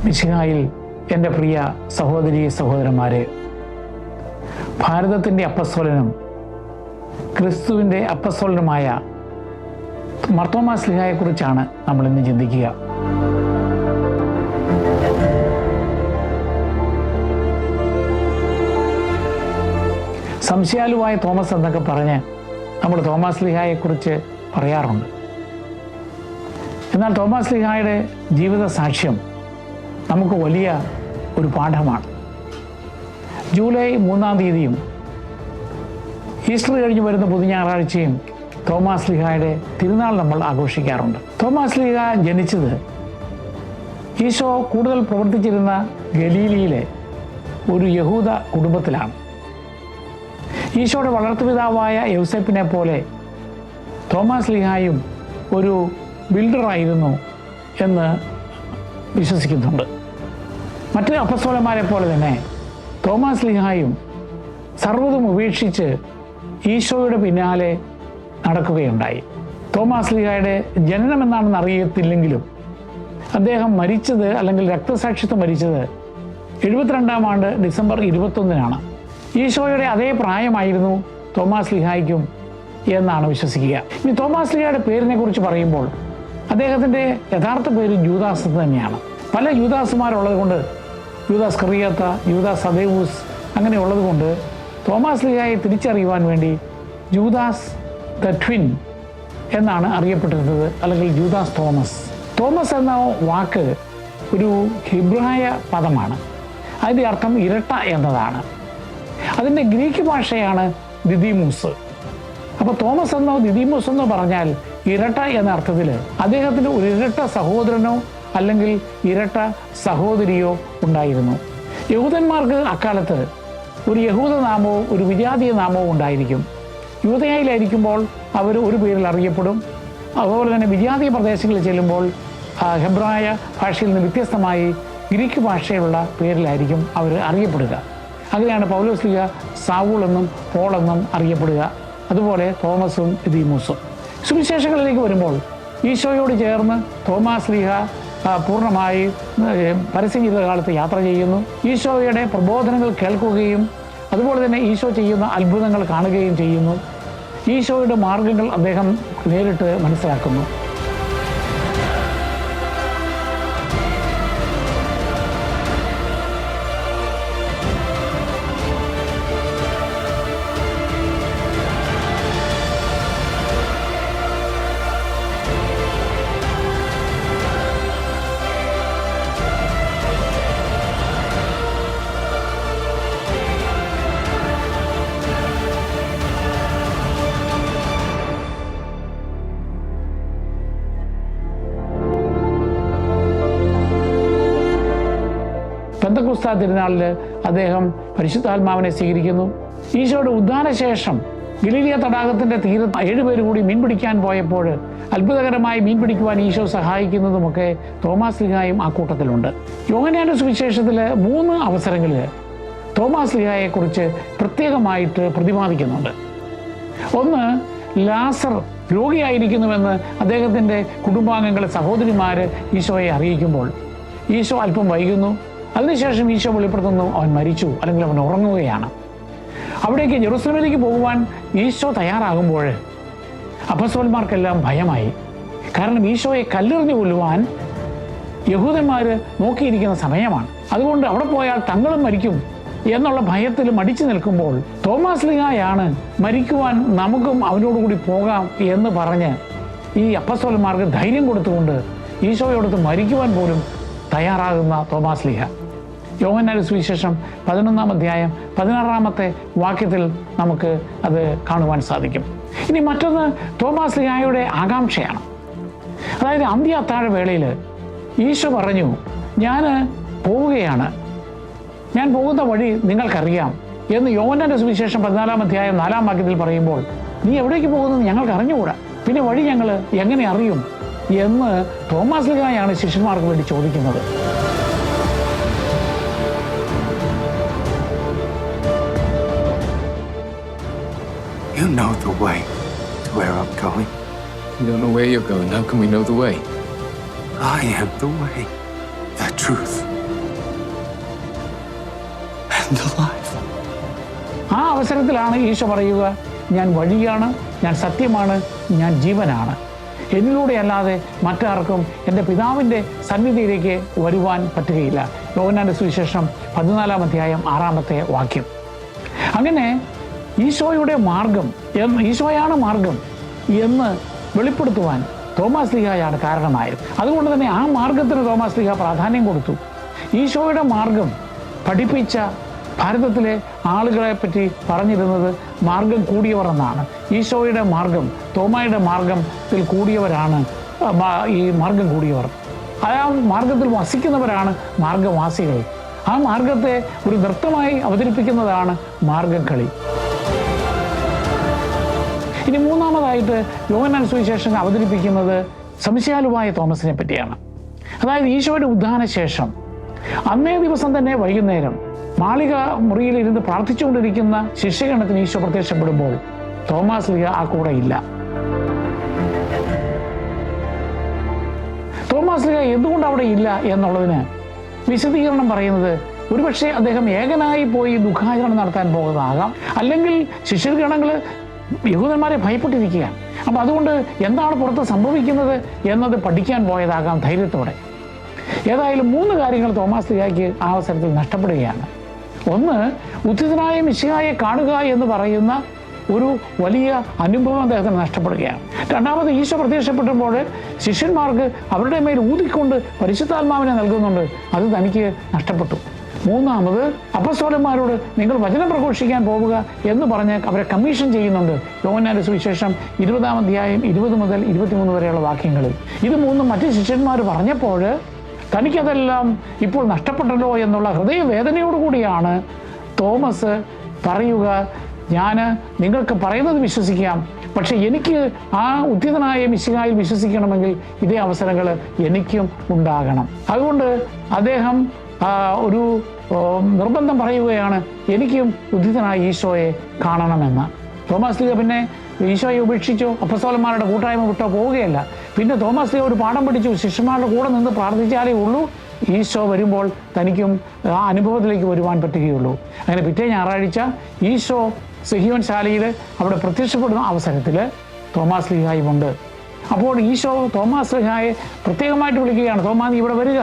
മിശിഹായിൽ എൻ്റെ പ്രിയ സഹോദരീ സഹോദരന്മാരെ, ഭാരതത്തിൻ്റെ അപ്പസ്തോലനും ക്രിസ്തുവിൻ്റെ അപ്പസ്തോലനുമായ മാർത്തോമാ ശ്ലീഹായെക്കുറിച്ചാണ് നമ്മൾ ഇന്ന് ചിന്തിക്കുക. സംശയാലുവായ തോമസ് എന്നൊക്കെ പറഞ്ഞ് നമ്മൾ തോമാ ശ്ലീഹായെക്കുറിച്ച് പറയാറുണ്ട്. എന്നാൽ തോമാ ശ്ലീഹായുടെ ജീവിത സാക്ഷ്യം നമുക്ക് വലിയ ഒരു പാഠമാണ്. ജൂലൈ 3-ാം തീയതിയും ഈസ്റ്റർ കഴിഞ്ഞ് വരുന്ന പുതുഞായറാഴ്ചയും തോമാ ശ്ലീഹായുടെ തിരുനാൾ നമ്മൾ ആഘോഷിക്കാറുണ്ട്. തോമാ ശ്ലീഹ ജനിച്ചത് ഈശോ കൂടുതൽ പ്രവർത്തിച്ചിരുന്ന ഗലീലിയിലെ ഒരു യഹൂദ കുടുംബത്തിലാണ്. ഈശോയുടെ വളർത്തുപിതാവായ യൗസേപ്പിനെ പോലെ തോമാ ശ്ലീഹായും ഒരു ബിൽഡറായിരുന്നു എന്ന് വിശ്വസിക്കുന്നുണ്ട്. മറ്റ് അപ്പസ്തോലന്മാരെ പോലെ തന്നെ തോമാ ശ്ലീഹായും സർവ്വതും ഉപേക്ഷിച്ച് ഈശോയുടെ പിന്നാലെ നടക്കുകയുണ്ടായി. തോമാ ശ്ലീഹായുടെ ജനനം എന്നാണെന്ന് അറിയത്തില്ലെങ്കിലും അദ്ദേഹം മരിച്ചത്, അല്ലെങ്കിൽ രക്തസാക്ഷിത്വം മരിച്ചത് 72-ാം ആണ്ട് ഡിസംബർ 21-നാണ്. ഈശോയുടെ അതേ പ്രായമായിരുന്നു തോമാ ശ്ലീഹായ്ക്കും എന്നാണ് വിശ്വസിക്കുക. ഇനി തോമാ ശ്ലീഹായുടെ പേരിനെ കുറിച്ച് പറയുമ്പോൾ അദ്ദേഹത്തിൻ്റെ യഥാർത്ഥ പേര് ജൂദാസ് എന്ന് തന്നെയാണ്. പല യൂദാസുമാരുള്ളത് കൊണ്ട്, യൂദാസ് കറിയാത്ത, യൂദാസ് സദേവൂസ് അങ്ങനെയുള്ളത് കൊണ്ട് തോമാ ശ്ലീഹായെ തിരിച്ചറിയുവാൻ വേണ്ടി ജൂദാസ് ദ ട്വിൻ എന്നാണ് അറിയപ്പെട്ടിരുന്നത്, അല്ലെങ്കിൽ ജൂദാസ് തോമസ്. തോമസ് എന്ന വാക്ക് ഒരു ഹിബ്രായ പദമാണ്. അതിൻ്റെ അർത്ഥം ഇരട്ട എന്നതാണ്. അതിൻ്റെ ഗ്രീക്ക് ഭാഷയാണ് ദിദിമൂസ്. അപ്പോൾ തോമസ് എന്നോ ദിദിമൂസ് എന്നോ പറഞ്ഞാൽ ഇരട്ട എന്ന അർത്ഥത്തിൽ അദ്ദേഹത്തിന് ഒരു ഇരട്ട സഹോദരനോ അല്ലെങ്കിൽ ഇരട്ട സഹോദരിയോ ഉണ്ടായിരുന്നു. യഹൂദന്മാർക്ക് അക്കാലത്ത് ഒരു യഹൂദ നാമവും ഒരു വിജാതീയ നാമവും ഉണ്ടായിരിക്കും. യൂദയായിലായിരിക്കുമ്പോൾ അവർ ഒരു പേരിൽ അറിയപ്പെടും. അതുപോലെ തന്നെ വിജാതീയ പ്രദേശങ്ങളിൽ ചെല്ലുമ്പോൾ ഹെബ്രായ ഭാഷയിൽ നിന്ന് വ്യത്യസ്തമായി ഗ്രീക്ക് ഭാഷയിലുള്ള പേരിലായിരിക്കും അവർ അറിയപ്പെടുക. അങ്ങനെയാണ് പൗലോസ് ശ്ലീഹ സാവൂൾ എന്നും പോൾ എന്നും അറിയപ്പെടുക. അതുപോലെ തോമസും ദിദിമൂസും. സുവിശേഷങ്ങളിലേക്ക് വരുമ്പോൾ ഈശോയോട് ചേർന്ന് തോമാ ശ്ലീഹ പൂർണ്ണമായി പരസ്യം ചെയ്ത കാലത്ത് യാത്ര ചെയ്യുന്നു. ഈശോയുടെ പ്രബോധനങ്ങൾ കേൾക്കുകയും അതുപോലെ തന്നെ ഈശോ ചെയ്യുന്ന അത്ഭുതങ്ങൾ കാണുകയും ചെയ്യുന്നു. ഈശോയുടെ മാർഗങ്ങൾ അദ്ദേഹം നേരിട്ട് മനസ്സിലാക്കുന്നു. പെന്തക്കോസ്താ തിരുനാളിൽ അദ്ദേഹം പരിശുദ്ധാത്മാവിനെ സ്വീകരിക്കുന്നു. ഈശോയുടെ ഉദ്ധാനശേഷം ഗലീലിയ തടാകത്തിൻ്റെ തീരത്ത് 7 പേര് കൂടി മീൻ പിടിക്കാൻ പോയപ്പോൾ അത്ഭുതകരമായി മീൻ പിടിക്കുവാൻ ഈശോ സഹായിക്കുന്നതുമൊക്കെ തോമാ ശ്ലീഹായും ആ കൂട്ടത്തിലുണ്ട്. യോഹന്നാന്റെ സുവിശേഷത്തിൽ 3 അവസരങ്ങളിൽ തോമാ ശ്ലീഹായെക്കുറിച്ച് പ്രത്യേകമായിട്ട് പ്രതിപാദിക്കുന്നുണ്ട്. ഒന്ന്, ലാസർ രോഗിയായിരിക്കുന്നുവെന്ന് അദ്ദേഹത്തിൻ്റെ കുടുംബാംഗങ്ങളെ, സഹോദരിമാർ ഈശോയെ അറിയിക്കുമ്പോൾ ഈശോ അല്പം വൈകുന്നു. അതിനുശേഷം ഈശോ വെളിപ്പെടുത്തുന്നു അവൻ മരിച്ചു, അല്ലെങ്കിൽ അവൻ ഉറങ്ങുകയാണ്. അവിടേക്ക് ജെറുസലേമിലേക്ക് പോകുവാൻ ഈശോ തയ്യാറാകുമ്പോൾ അപ്പസ്തോലന്മാർക്കെല്ലാം ഭയമായി. കാരണം ഈശോയെ കല്ലെറിഞ്ഞു കൊല്ലുവാൻ യഹൂദന്മാർ നോക്കിയിരിക്കുന്ന സമയമാണ്. അതുകൊണ്ട് അവിടെ പോയാൽ തങ്ങളും മരിക്കും എന്നുള്ള ഭയത്തിൽ മടിച്ചു നിൽക്കുമ്പോൾ തോമാ ശ്ലീഹായാണ് മരിക്കുവാൻ നമുക്കും അവനോടുകൂടി പോകാം എന്ന് പറഞ്ഞ് ഈ അപ്പസ്തോലന്മാർക്ക് ധൈര്യം കൊടുത്തുകൊണ്ട് ഈശോയോടൊത്ത് മരിക്കുവാൻ പോലും തയ്യാറാകുന്ന തോമാ ശ്ലീഹ. യോഹന്നാന്റെ സുവിശേഷം 11-ാം അധ്യായം 16-ാമത്തെ വാക്യത്തിൽ നമുക്ക് അത് കാണുവാൻ സാധിക്കും. ഇനി മറ്റൊന്ന് തോമാ ശ്ലീഹായുടെ ആകാംക്ഷയാണ്. അതായത് അന്ത്യ അത്താഴ വേളയിൽ ഈശോ പറഞ്ഞു, ഞാൻ പോവുകയാണ്, ഞാൻ പോകുന്ന വഴി നിങ്ങൾക്കറിയാം എന്ന് യോഹന്നാന്റെ സുവിശേഷം 14-ാം അധ്യായം 4-ാം വാക്യത്തിൽ പറയുമ്പോൾ, നീ എവിടേക്ക് പോകുന്നത് ഞങ്ങൾക്ക് അറിഞ്ഞുകൂടാ, പിന്നെ വഴി ഞങ്ങൾ എങ്ങനെ അറിയും എന്ന് തോമാ ശ്ലീഹായാണ് ശിഷ്യന്മാർക്ക് വേണ്ടി ചോദിക്കുന്നത്. You know the way to where I'm going. We don't know where you're going. How can we know the way? I am the way, the truth, and the life. ആ അവസരത്തിലാണ് ഈശോ പറയുക, ഞാൻ വഴിയാണ്, ഞാൻ സത്യമാണ്, ഞാൻ ജീവനാണ്. എന്നിലൂടെ അല്ലാതെ മറ്റാർക്കും എൻ്റെ പിതാവിൻ്റെ സന്നിധിയിലേക്ക് വരുവാൻ പറ്റുകയില്ല. യോഹന്നാന്റെ സുവിശേഷം 14 അധ്യായം 6 വാക്യം. അങ്ങനെ ഈശോയുടെ മാർഗം, ഈശോയാണ് മാർഗം എന്ന് വെളിപ്പെടുത്തുവാൻ തോമാസ് ലീഹായാണ് കാരണമായത്. അതുകൊണ്ട് തന്നെ ആ മാർഗത്തിന് തോമാസ് ലീഹ പ്രാധാന്യം കൊടുത്തു. ഈശോയുടെ മാർഗം പഠിപ്പിച്ച ഭാരതത്തിലെ ആളുകളെ പറ്റി പറഞ്ഞിരുന്നത് മാർഗം കൂടിയവർ എന്നാണ്. ഈശോയുടെ മാർഗം, തോമായുടെ മാർഗത്തിൽ കൂടിയവരാണ് ഈ മാർഗം കൂടിയവർ. ആ മാർഗത്തിൽ വസിക്കുന്നവരാണ് മാർഗവാസികൾ. ആ മാർഗത്തെ ഒരു നൃത്തമായി അവതരിപ്പിക്കുന്നതാണ് മാർഗംകളി. ഇനി മൂന്നാമതായിട്ട് യോഹന്നാൻ സുവിശേഷം അവതരിപ്പിക്കുന്നത് സംശയാലുവായ തോമസിനെ പറ്റിയാണ്. അതായത് ഈശോയുടെ ഉദ്ധാന ശേഷം അന്നേ ദിവസം തന്നെ വൈകുന്നേരം മാളിക മുറിയിലിരുന്ന് പ്രാർത്ഥിച്ചുകൊണ്ടിരിക്കുന്ന ശിഷ്യഗണത്തിന് ഈശോ പ്രത്യക്ഷപ്പെടുമ്പോൾ തോമാസ് ലീഹ ആ കൂടെ ഇല്ല. തോമാസ് ലീഹ എന്തുകൊണ്ട് അവിടെ ഇല്ല എന്നുള്ളതിന് വിശദീകരണം പറയുന്നത് ഒരുപക്ഷെ അദ്ദേഹം ഏകനായി പോയി ദുഃഖാചരണം നടത്താൻ പോകുന്നതാകാം, അല്ലെങ്കിൽ ശിഷ്യഗണങ്ങൾ യഹൂദന്മാരെ ഭയപ്പെട്ടിരിക്കുകയാണ്. അപ്പം അതുകൊണ്ട് എന്താണ് പുറത്ത് സംഭവിക്കുന്നത് എന്നത് പഠിക്കാൻ പോയതാകാം ധൈര്യത്തോടെ. ഏതായാലും 3 കാര്യങ്ങൾ തോമാസ് ലീഹായ്ക്ക് ആ അവസരത്തിൽ നഷ്ടപ്പെടുകയാണ്. ഒന്ന്, ഉത്ഥിതനായ മിശിഹായെ കാണുക എന്ന് പറയുന്ന ഒരു വലിയ അനുഭവം അദ്ദേഹത്തിന് നഷ്ടപ്പെടുകയാണ്. രണ്ടാമത്, ഈശോ പ്രത്യക്ഷപ്പെട്ടപ്പോൾ ശിഷ്യന്മാർക്ക് അവരുടെ മേൽ ഊതിക്കൊണ്ട് പരിശുദ്ധാത്മാവിനെ നൽകുന്നുണ്ട്, അത് തനിക്ക് നഷ്ടപ്പെട്ടു. മൂന്നാമത്, അപ്പസ്തോലന്മാരോട് നിങ്ങൾ വചനം പ്രഘോഷിക്കാൻ പോവുക എന്ന് പറഞ്ഞ് അവരെ കമ്മീഷൻ ചെയ്യുന്നുണ്ട്. യോഹന്നാന്റെ സുവിശേഷം 20 അധ്യായം 20 മുതൽ 23 വരെയുള്ള വാക്യങ്ങളിൽ. ഇത് മൂന്നും മറ്റ് ശിഷ്യന്മാർ പറഞ്ഞപ്പോൾ തനിക്കതെല്ലാം ഇപ്പോൾ നഷ്ടപ്പെട്ടല്ലോ എന്നുള്ള ഹൃദയവേദനയോടുകൂടിയാണ് തോമസ് പറയുക, ഞാൻ നിങ്ങൾക്ക് പറയുന്നത് വിശ്വസിക്കാം, പക്ഷെ എനിക്ക് ആ ഉദ്ധിതനായ മിശിഹായിൽ വിശ്വസിക്കണമെങ്കിൽ ഇതേ അവസരങ്ങൾ എനിക്കും ഉണ്ടാകണം. അതുകൊണ്ട് അദ്ദേഹം ഒരു നിർബന്ധം പറയുകയാണ്, എനിക്കും ഉദ്ധിതനായ ഈശോയെ കാണണമെന്ന്. തോമാസ് ലീഹ പിന്നെ ഈശോയെ ഉപേക്ഷിച്ചോ അപ്പസ്തോലന്മാരുടെ കൂട്ടായ്മ വിട്ടോ പോവുകയല്ല. പിന്നെ തോമാസ് ലീഹ ഒരു പാഠം പഠിച്ചു, ശിഷ്യന്മാരുടെ കൂടെ നിന്ന് പ്രാർത്ഥിച്ചാലേ ഉള്ളൂ ഈശോ വരുമ്പോൾ തനിക്കും ആ അനുഭവത്തിലേക്ക് വരുവാൻ പറ്റുകയുള്ളൂ. അങ്ങനെ പിറ്റേ ഞായറാഴ്ച ഈശോ സിഹിയോൻ ശാലയിൽ അവിടെ പ്രത്യക്ഷപ്പെടുന്ന അവസരത്തിൽ തോമാസ് ലീഹായുമുണ്ട്. അപ്പോൾ ഈശോ തോമാസ് ലീഹായെ പ്രത്യേകമായിട്ട് വിളിക്കുകയാണ്, തോമാ നീ ഇവിടെ വരിക,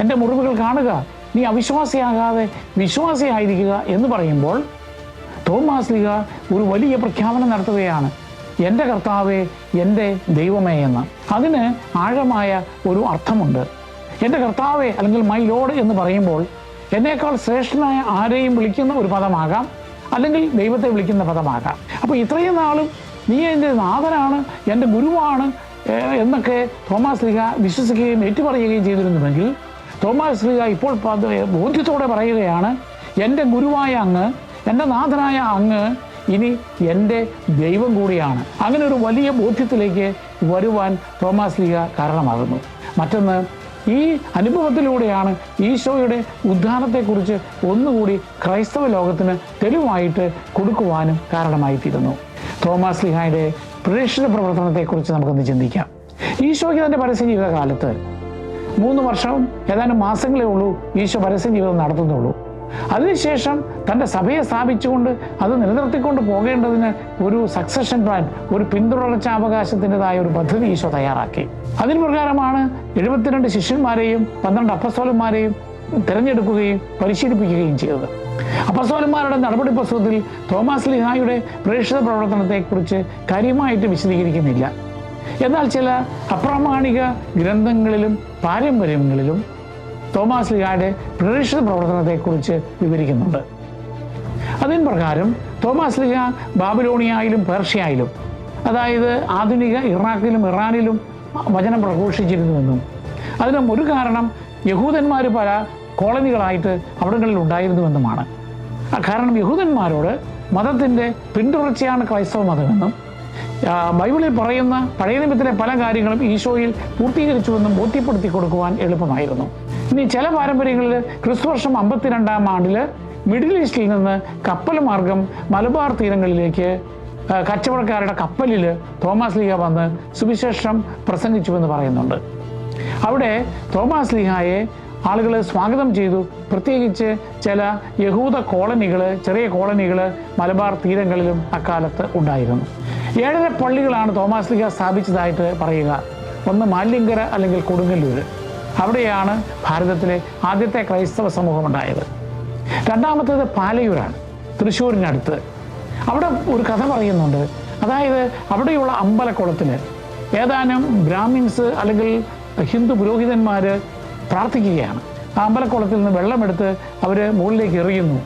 എൻ്റെ മുറിവുകൾ കാണുക, നീ അവിശ്വാസിയാകാതെ വിശ്വാസിയായിരിക്കുക എന്ന് പറയുമ്പോൾ തോമാസ് ലീഹ ഒരു വലിയ പ്രഖ്യാപനം നടത്തുകയാണ്, എൻ്റെ കർത്താവേ, എൻ്റെ ദൈവമേ എന്ന്. അതിന് ആഴമായ ഒരു അർത്ഥമുണ്ട്. എൻ്റെ കർത്താവേ അല്ലെങ്കിൽ മൈ ലോഡ് എന്ന് പറയുമ്പോൾ എന്നേക്കാൾ ശ്രേഷ്ഠനായ ആരെയും വിളിക്കുന്ന ഒരു പദമാകാം, അല്ലെങ്കിൽ ദൈവത്തെ വിളിക്കുന്ന പദമാകാം. അപ്പോൾ ഇത്രയും നാളും നീ എൻ്റെ നാഥനാണ്, എൻ്റെ ഗുരുവാണ് എന്നൊക്കെ തോമാസ് ലീഹ വിശ്വസിക്കുകയും ഏറ്റുപറയുകയും ചെയ്തിരുന്നുവെങ്കിൽ തോമാസ് ലീഹ ഇപ്പോൾ ബോധ്യത്തോടെ പറയുകയാണ്, എൻ്റെ ഗുരുവായ അങ്ങ്, എൻ്റെ നാഥനായ അങ്ങ് ഇനി എൻ്റെ ദൈവം കൂടിയാണ്. അങ്ങനെ ഒരു വലിയ ബോധ്യത്തിലേക്ക് വരുവാൻ തോമാസ് ലീഹ കാരണമാകുന്നു. മറ്റൊന്ന്, ഈ അനുഭവത്തിലൂടെയാണ് ഈശോയുടെ ഉദ്ധാനത്തെക്കുറിച്ച് ഒന്നുകൂടി ക്രൈസ്തവ ലോകത്തിന് തെളിവായിട്ട് കൊടുക്കുവാനും കാരണമായിത്തീരുന്നു. തോമാസ് ലീഹായുടെ പ്രേക്ഷിത പ്രവർത്തനത്തെക്കുറിച്ച് നമുക്കൊന്ന് ചിന്തിക്കാം. ഈശോയ്ക്ക് തൻ്റെ പരസ്യ ജീവിതകാലത്ത് 3 വർഷവും ഏതാനും മാസങ്ങളേ ഉള്ളൂ ഈശോ പരസ്യ ജീവിതം നടത്തുന്നുള്ളൂ. അതിനുശേഷം തൻ്റെ സഭയെ സ്ഥാപിച്ചുകൊണ്ട് അത് നിലനിർത്തിക്കൊണ്ട് പോകേണ്ടതിന് ഒരു സക്സഷൻ പ്ലാൻ, ഒരു പിന്തുടർച്ചാവകാശത്തിൻ്റെതായ ഒരു പദ്ധതി ഈശോ തയ്യാറാക്കി. അതിന് പ്രകാരമാണ് 72 ശിഷ്യന്മാരെയും 12 അപ്പസ്തോലന്മാരെയും തിരഞ്ഞെടുക്കുകയും പരിശീലിപ്പിക്കുകയും ചെയ്തത്. അപ്പസ്തോലന്മാരുടെ നടപടി പുസ്തകത്തിൽ തോമാസ് ലീഹായുടെ പ്രേക്ഷിത പ്രവർത്തനത്തെക്കുറിച്ച് കാര്യമായിട്ട് വിശദീകരിക്കുന്നില്ല. എന്നാൽ ചില അപ്രാമാണിക ഗ്രന്ഥങ്ങളിലും പാരമ്പര്യങ്ങളിലും തോമാസ് ലീഹായുടെ പ്രേക്ഷിത പ്രവർത്തനത്തെക്കുറിച്ച് വിവരിക്കുന്നുണ്ട്. അതിന് പ്രകാരം തോമാസ് ലീഹ ബാബിലോണിയയിലും പേർഷ്യയിലും, അതായത് ആധുനിക ഇറാഖിലും ഇറാനിലും വചനം പ്രഘോഷിച്ചിരുന്നുവെന്നും അതിന് ഒരു കാരണം യഹൂദന്മാർ പല കോളനികളായിട്ട് അവിടങ്ങളിൽ ഉണ്ടായിരുന്നുവെന്നുമാണ്. കാരണം യഹൂദന്മാരോട് മതത്തിൻ്റെ പിന്തുടർച്ചയാണ് ക്രൈസ്തവ മതമെന്നും ബൈബിളിൽ പറയുന്ന പഴയ നിയമത്തിലെ പല കാര്യങ്ങളും ഈശോയിൽ പൂർത്തീകരിച്ചുവെന്നും ബോധ്യപ്പെടുത്തി കൊടുക്കുവാൻ എളുപ്പമായിരുന്നു. ഇനി ചില പാരമ്പര്യങ്ങളിൽ ക്രിസ്തുവർഷം 52-ാം ആണ്ടിൽ മിഡിൽ ഈസ്റ്റിൽ നിന്ന് കപ്പൽ മാർഗം മലബാർ തീരങ്ങളിലേക്ക് കച്ചവടക്കാരുടെ കപ്പലിൽ തോമാസ് ലീഹ വന്ന് സുവിശേഷം പ്രസംഗിച്ചുവെന്ന് പറയുന്നുണ്ട്. അവിടെ തോമാസ് ലീഹായെ ആളുകൾ സ്വാഗതം ചെയ്തു. പ്രത്യേകിച്ച് ചില യഹൂദ കോളനികൾ, ചെറിയ കോളനികൾ മലബാർ തീരങ്ങളിലും അക്കാലത്ത് ഉണ്ടായിരുന്നു. 7 പള്ളികളാണ് തോമാസ് ലീഹ സ്ഥാപിച്ചതായിട്ട് പറയുക. ഒന്ന് മാലിങ്കര അല്ലെങ്കിൽ കൊടുങ്ങല്ലൂർ, അവിടെയാണ് ഭാരതത്തിലെ ആദ്യത്തെ ക്രൈസ്തവ സമൂഹം ഉണ്ടായത്. രണ്ടാമത്തേത് പാലയൂരാണ്, തൃശ്ശൂരിനടുത്ത്. അവിടെ ഒരു കഥ പറയുന്നുണ്ട്. അതായത് അവിടെയുള്ള അമ്പലക്കുളത്തിൽ ഏതാനും ബ്രാഹ്മിൻസ് അല്ലെങ്കിൽ ഹിന്ദു പുരോഹിതന്മാർ പ്രാർത്ഥിക്കുകയാണ്. ആ അമ്പലക്കുളത്തിൽ നിന്ന് വെള്ളമെടുത്ത് അവർ മുകളിലേക്ക് എറിയുന്നു.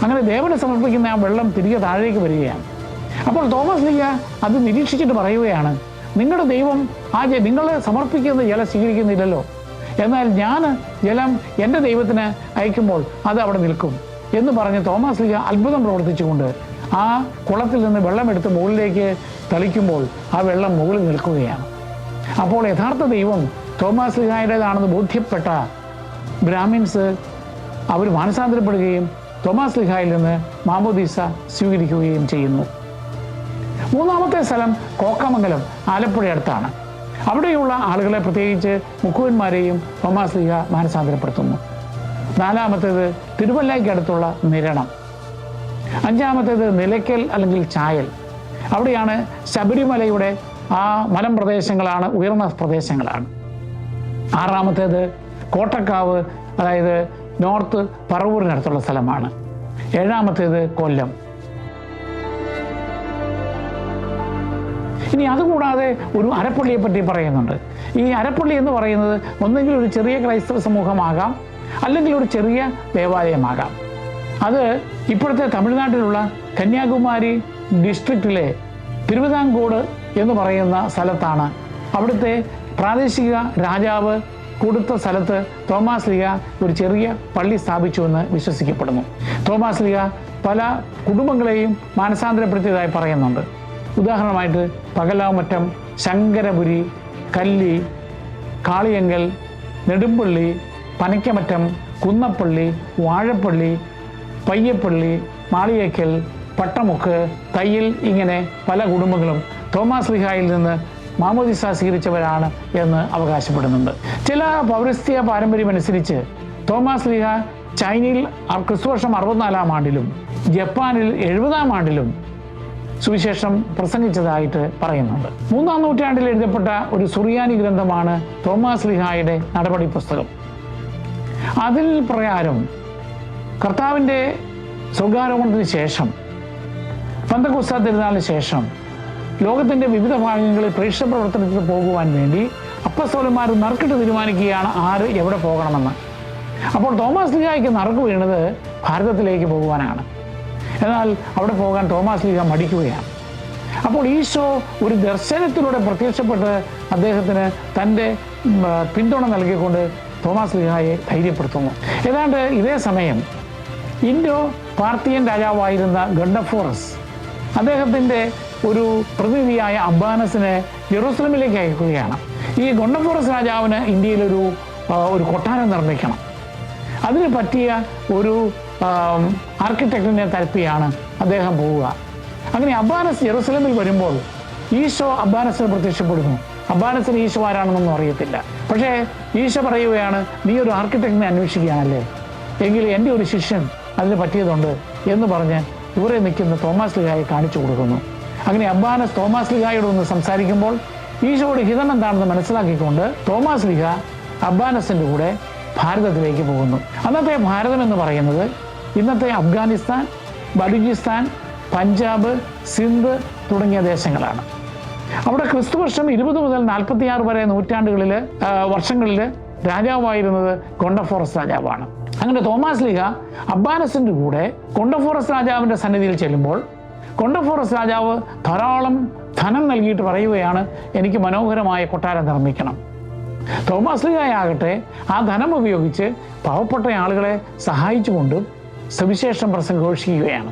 അങ്ങനെ ദേവന് സമർപ്പിക്കുന്ന ആ വെള്ളം തിരികെ താഴേക്ക് വരികയാണ്. അപ്പോൾ തോമസ് ലീഹ അത് നിരീക്ഷിച്ചിട്ട് പറയുകയാണ്, നിങ്ങളുടെ ദൈവം നിങ്ങൾ സമർപ്പിക്കുന്ന ജലം സ്വീകരിക്കുന്നില്ലല്ലോ, എന്നാൽ ഞാൻ ജലം എൻ്റെ ദൈവത്തിന് അയക്കുമ്പോൾ അത് അവിടെ നിൽക്കും എന്ന് പറഞ്ഞ് തോമസ് ലീഹ അത്ഭുതം പ്രവർത്തിച്ചുകൊണ്ട് ആ കുളത്തിൽ നിന്ന് വെള്ളമെടുത്ത് മുകളിലേക്ക് തളിക്കുമ്പോൾ ആ വെള്ളം മുകളിൽ നിൽക്കുകയാണ്. അപ്പോൾ യഥാർത്ഥ ദൈവം തോമസ് ലീഹായുടേതാണെന്ന് ബോധ്യപ്പെട്ട ബ്രാഹ്മിൻസ് അവർ മാനസാന്തരപ്പെടുകയും തോമസ് ലീഹായിൽ നിന്ന് മാമോദീസ സ്വീകരിക്കുകയും ചെയ്യുന്നു. മൂന്നാമത്തെ സ്ഥലം കോക്കമംഗലം, ആലപ്പുഴ അടുത്താണ്. അവിടെയുള്ള ആളുകളെ, പ്രത്യേകിച്ച് മുക്കുവന്മാരെയും തോമസ് ലീഹ മാനസാന്തരപ്പെടുത്തുന്നു. നാലാമത്തേത് തിരുവല്ലയ്ക്കടുത്തുള്ള നിരണം. അഞ്ചാമത്തേത് നിലയ്ക്കൽ അല്ലെങ്കിൽ ചായൽ. അവിടെയാണ് ശബരിമലയുടെ ആ മലമ്പ്രദേശങ്ങളാണ്, ഉയർന്ന പ്രദേശങ്ങളാണ്. ആറാമത്തേത് കോട്ടക്കാവ്, അതായത് നോർത്ത് പറവൂരിനടുത്തുള്ള സ്ഥലമാണ്. ഏഴാമത്തേത് കൊല്ലം. ഇനി അതുകൂടാതെ ഒരു അരപ്പള്ളിയെ പറ്റി പറയുന്നുണ്ട്. ഈ അരപ്പള്ളി എന്ന് പറയുന്നത് ഒന്നെങ്കിൽ ഒരു ചെറിയ ക്രൈസ്തവ സമൂഹമാകാം, അല്ലെങ്കിൽ ഒരു ചെറിയ ദേവാലയമാകാം. അത് ഇപ്പോഴത്തെ തമിഴ്നാട്ടിലുള്ള കന്യാകുമാരി ഡിസ്ട്രിക്റ്റിലെ തിരുവിതാംകൂട് എന്ന് പറയുന്ന സ്ഥലത്താണ്. അവിടുത്തെ പ്രാദേശിക രാജാവ് കൊടുത്ത സ്ഥലത്ത് തോമസ് ലീഹ ഒരു ചെറിയ പള്ളി സ്ഥാപിച്ചുവെന്ന് വിശ്വസിക്കപ്പെടുന്നു. തോമസ് ലീഹ പല കുടുംബങ്ങളെയും മാനസാന്തരപ്പെടുത്തിയതായി പറയുന്നുണ്ട്. ഉദാഹരണമായിട്ട് പകലാമറ്റം, ശങ്കരപുരി, കല്ലി, കാളിയങ്കൽ, നെടുമ്പള്ളി, പനയ്ക്കമറ്റം, കുന്നപ്പള്ളി, വാഴപ്പള്ളി, പയ്യപ്പള്ളി, മാളിയേക്കൽ, പട്ടമുക്ക്, തയ്യിൽ, ഇങ്ങനെ പല കുടുംബങ്ങളും തോമസ് ലീഹായിൽ നിന്ന് മാമോദിസ സ്വീകരിച്ചവരാണ് എന്ന് അവകാശപ്പെടുന്നുണ്ട്. ചില പൗരസ്ത്യ പാരമ്പര്യമനുസരിച്ച് തോമസ് ലീഹ ചൈനയിൽ ക്രിസ്തുവർഷം 64 ആണ്ടിലും ജപ്പാനിൽ 70 ആണ്ടിലും സുവിശേഷം പ്രസംഗിച്ചതായിട്ട് പറയുന്നുണ്ട്. 3-ാം നൂറ്റാണ്ടിൽ എഴുതപ്പെട്ട ഒരു സുറിയാനി ഗ്രന്ഥമാണ് തോമസ് ലീഹായുടെ നടപടി പുസ്തകം. അതിൽ പ്രകാരം കർത്താവിൻ്റെ സ്വർഗാരോഹണത്തിന് ശേഷം, പെന്തക്കോസ്താ തിരുനാളിന് ശേഷം ലോകത്തിൻ്റെ വിവിധ ഭാഗങ്ങളിൽ പ്രേക്ഷിത പ്രവർത്തനത്തിൽ പോകുവാൻ വേണ്ടി അപ്പസ്തോലന്മാർ നറുക്കിട്ട് തീരുമാനിക്കുകയാണ് ആര് എവിടെ പോകണമെന്ന്. അപ്പോൾ തോമസ് ലീഹായ്ക്ക് നറുക്ക് വീണത് ഭാരതത്തിലേക്ക് പോകുവാനാണ്. എന്നാൽ അവിടെ പോകാൻ തോമസ് ലീഹ മടിക്കുകയാണ്. അപ്പോൾ ഈശോ ഒരു ദർശനത്തിലൂടെ പ്രത്യക്ഷപ്പെട്ട് അദ്ദേഹത്തിന് തൻ്റെ പിന്തുണ നൽകിക്കൊണ്ട് തോമസ് ലീഹായെ ധൈര്യപ്പെടുത്തുന്നു. ഏതാണ്ട് ഇതേ സമയം ഇൻഡോ പാർത്തിയൻ രാജാവായിരുന്ന ഗണ്ടഫോറസ് അദ്ദേഹത്തിൻ്റെ ഒരു പ്രതിനിധിയായ അബ്ബാനസിനെ ജെറൂസലമിലേക്ക് അയക്കുകയാണ്. ഈ ഗണ്ടഫോറസ് രാജാവിന് ഇന്ത്യയിലൊരു കൊട്ടാരം നിർമ്മിക്കണം. അതിന് പറ്റിയ ഒരു ആർക്കിടെക്റ്റിനെ തരപ്പിയാണ് അദ്ദേഹം പോവുക. അങ്ങനെ അബ്ബാനസ് ജെറൂസലമിൽ വരുമ്പോൾ ഈശോ അബ്ബാനസിന് പ്രത്യക്ഷപ്പെടുന്നു. അബ്ബാനസിന് ഈശോ ആരാണെന്നൊന്നും അറിയത്തില്ല. പക്ഷേ ഈശോ പറയുകയാണ്, നീ ഒരു ആർക്കിടെക്റ്റിനെ അന്വേഷിക്കുകയാണല്ലേ, എങ്കിൽ എൻ്റെ ഒരു ശിഷ്യൻ അതിന് പറ്റിയതുണ്ട് എന്ന് പറഞ്ഞ് ഇവരെ നിൽക്കുന്ന തോമസ് ലീഹായെ കാണിച്ചു കൊടുക്കുന്നു. അങ്ങനെ അബ്ബാനസ് തോമസ് ലീഹായോട് ഒന്ന് സംസാരിക്കുമ്പോൾ ഈശോയുടെ ഹിതം എന്താണെന്ന് മനസ്സിലാക്കിക്കൊണ്ട് തോമസ് ലീഹ അബ്ബാനസിൻ്റെ കൂടെ ഭാരതത്തിലേക്ക് പോകുന്നു. അന്നത്തെ ഭാരതം എന്ന് പറയുന്നത് ഇന്നത്തെ അഫ്ഗാനിസ്ഥാൻ, ബലൂചിസ്ഥാൻ, പഞ്ചാബ്, സിന്ധ് തുടങ്ങിയ ദേശങ്ങളാണ്. അവിടെ ക്രിസ്തുവർഷം 20 മുതൽ 46 വരെ വർഷങ്ങളിൽ രാജാവായിരുന്നത് ഗൊണ്ടഫോറസ് രാജാവാണ്. അങ്ങനെ തോമസ് ലീഹ അബ്ബാനസിൻ്റെ കൂടെ ഗൊണ്ടഫോറസ് രാജാവിൻ്റെ സന്നിധിയിൽ ചെല്ലുമ്പോൾ ഗൊണ്ടഫോറസ് രാജാവ് ധാരാളം ധനം നൽകിയിട്ട് പറയുകയാണ്, എനിക്ക് മനോഹരമായ കൊട്ടാരം നിർമ്മിക്കണം. തോമസ് ലീഹയാകട്ടെ ആ ധനം ഉപയോഗിച്ച് പാവപ്പെട്ട ആളുകളെ സഹായിച്ചുകൊണ്ടും സുവിശേഷം പ്രഘോഷിക്കുകയാണ്,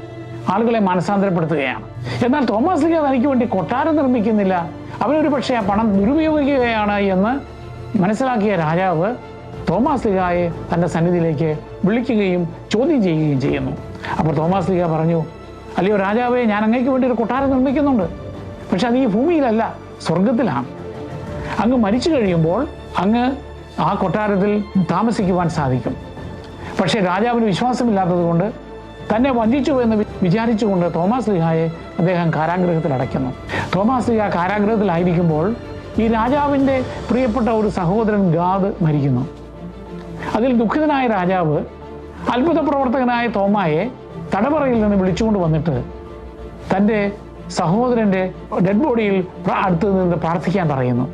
ആളുകളെ മാനസാന്തരപ്പെടുത്തുകയാണ്. എന്നാൽ തോമസ് ലീഹ തനിക്ക് വേണ്ടി കൊട്ടാരം നിർമ്മിക്കുന്നില്ല, അവനൊരു പക്ഷേ ആ പണം ദുരുപയോഗിക്കുകയാണ് എന്ന് മനസ്സിലാക്കിയ രാജാവ് തോമസ് ലീഹായെ തൻ്റെ സന്നിധിയിലേക്ക് വിളിക്കുകയും ചോദ്യം ചെയ്യുകയും ചെയ്യുന്നു. അപ്പോൾ തോമസ് ലീഹ പറഞ്ഞു, അല്ലയോ രാജാവേ, ഞാൻ അങ്ങേക്ക് വേണ്ടി ഒരു കൊട്ടാരം നിർമ്മിക്കുന്നുണ്ട്, പക്ഷെ അത് ഈ ഭൂമിയിലല്ല, സ്വർഗത്തിലാണ്. അങ്ങ് മരിച്ചു കഴിയുമ്പോൾ അങ്ങ് ആ കൊട്ടാരത്തിൽ താമസിക്കുവാൻ സാധിക്കും. പക്ഷേ രാജാവിന് വിശ്വാസമില്ലാത്തതുകൊണ്ട് തന്നെ വഞ്ചിച്ചു എന്ന് വിചാരിച്ചുകൊണ്ട് തോമാസ് ലീഹായെ അദ്ദേഹം കാരാഗ്രഹത്തിൽ അടയ്ക്കുന്നു. തോമാസ് ലീഹ കാരാഗ്രഹത്തിലായിരിക്കുമ്പോൾ ഈ രാജാവിൻ്റെ പ്രിയപ്പെട്ട ഒരു സഹോദരൻ ഗാദ് മരിക്കുന്നു. അതിൽ ദുഃഖിതനായ രാജാവ് അത്ഭുത പ്രവർത്തകനായ തോമായെ തടവറയിൽ നിന്ന് വിളിച്ചുകൊണ്ട് വന്നിട്ട് തൻ്റെ സഹോദരൻ്റെ ഡെഡ് ബോഡിയിൽ അടുത്ത് നിന്ന് പ്രാർത്ഥിക്കാൻ പറയുന്നു.